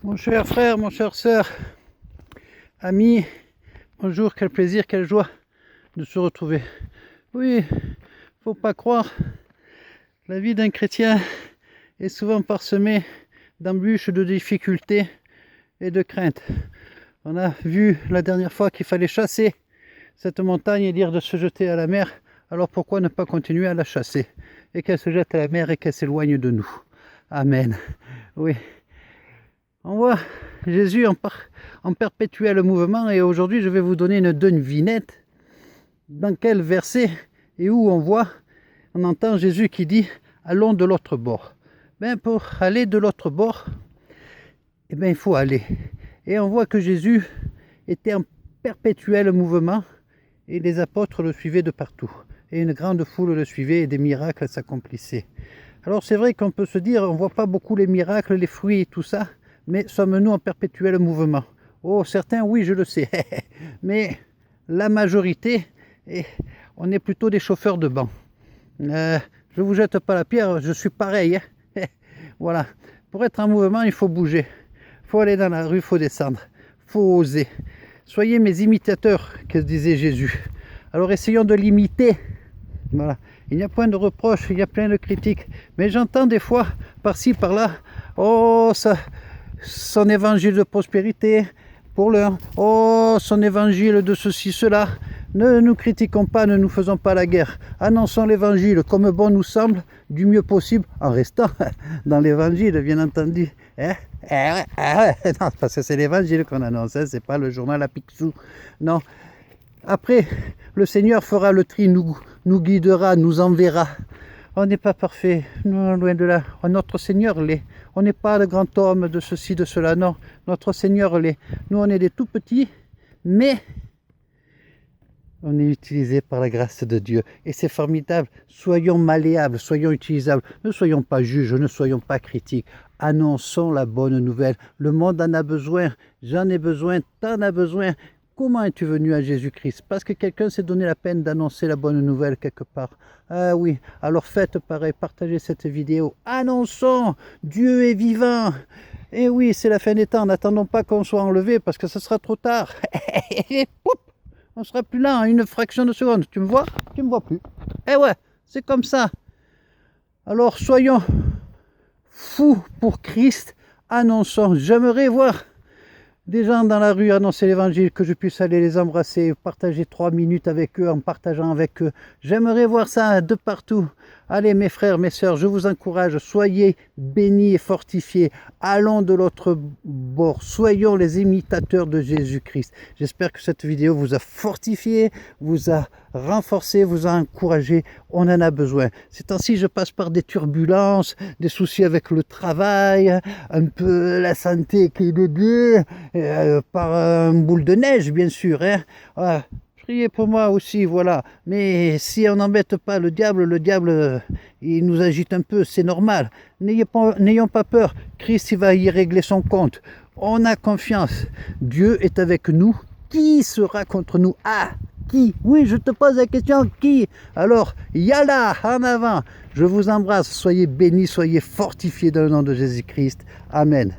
Mon cher frère, mon cher sœur, amis, bonjour, quel plaisir, quelle joie de se retrouver. Oui, faut pas croire, la vie d'un chrétien est souvent parsemée d'embûches, de difficultés et de craintes. On a vu la dernière fois qu'il fallait chasser cette montagne et dire de se jeter à la mer, alors pourquoi ne pas continuer à la chasser et qu'elle se jette à la mer et qu'elle s'éloigne de nous. Amen. Oui. On voit Jésus en perpétuel mouvement et aujourd'hui je vais vous donner une devinette dans quel verset et où on entend Jésus qui dit « Allons de l'autre bord ». Ben pour aller de l'autre bord, il faut aller. Et on voit que Jésus était en perpétuel mouvement et les apôtres le suivaient de partout. Et une grande foule le suivait et des miracles s'accomplissaient. Alors c'est vrai qu'on peut se dire, on ne voit pas beaucoup les miracles, les fruits et tout ça, mais sommes-nous en perpétuel mouvement? Oh, certains, oui, je le sais, mais la majorité, on est plutôt des chauffeurs de banc. Je ne vous jette pas la pierre, je suis pareil. Voilà, pour être en mouvement, il faut bouger. Il faut aller dans la rue, il faut descendre, il faut oser. Soyez mes imitateurs, que disait Jésus. Alors essayons de l'imiter. Voilà. Il n'y a point de reproches, il y a plein de critiques. Mais j'entends des fois, par-ci, par-là, oh, ça, son évangile de prospérité, pour l'un, oh, son évangile de ceci, cela. Ne nous critiquons pas, ne nous faisons pas la guerre. Annonçons l'évangile comme bon nous semble, du mieux possible, en restant dans l'évangile, bien entendu. Non, parce que c'est l'évangile qu'on annonce, hein, c'est pas le journal à Picsou. Non. Après, le Seigneur fera le tri, nous guidera, nous enverra. On n'est pas parfait, non, loin de là. Notre Seigneur l'est. On n'est pas le grand homme de ceci, de cela, non. Notre Seigneur l'est. Nous, on est des tout petits, mais on est utilisé par la grâce de Dieu. Et c'est formidable. Soyons malléables, soyons utilisables. Ne soyons pas juges, ne soyons pas critiques. Annonçons la bonne nouvelle. Le monde en a besoin. J'en ai besoin, t'en as besoin. Comment es-tu venu à Jésus-Christ? Parce que quelqu'un s'est donné la peine d'annoncer la bonne nouvelle quelque part. Ah oui, alors faites pareil, partagez cette vidéo. Annonçons, Dieu est vivant. Et oui, c'est la fin des temps, n'attendons pas qu'on soit enlevé parce que ce sera trop tard. On sera plus là en une fraction de seconde. Tu me vois? Tu me vois plus. Eh ouais, c'est comme ça. Alors soyons fous pour Christ. Annonçons. J'aimerais voir des gens dans la rue annoncer l'évangile, que je puisse aller les embrasser, partager 3 minutes avec eux, en partageant avec eux. J'aimerais voir ça de partout. Allez mes frères, mes sœurs, je vous encourage, soyez bénis et fortifiés. Allons de l'autre bord, soyons les imitateurs de Jésus-Christ. J'espère que cette vidéo vous a fortifié, vous a renforcé, vous a encouragé. On en a besoin. Ces temps-ci, je passe par des turbulences, des soucis avec le travail, un peu la santé qui est aidée, par un boule de neige, bien sûr. Hein. Priez pour moi aussi, voilà. Mais si on n'embête pas le diable, il nous agite un peu, c'est normal. N'ayons pas peur. Christ, il va y régler son compte. On a confiance. Dieu est avec nous. Qui sera contre nous? Ah, qui? Oui, je te pose la question, qui? Alors, yalla, en avant. Je vous embrasse. Soyez bénis, soyez fortifiés dans le nom de Jésus-Christ. Amen.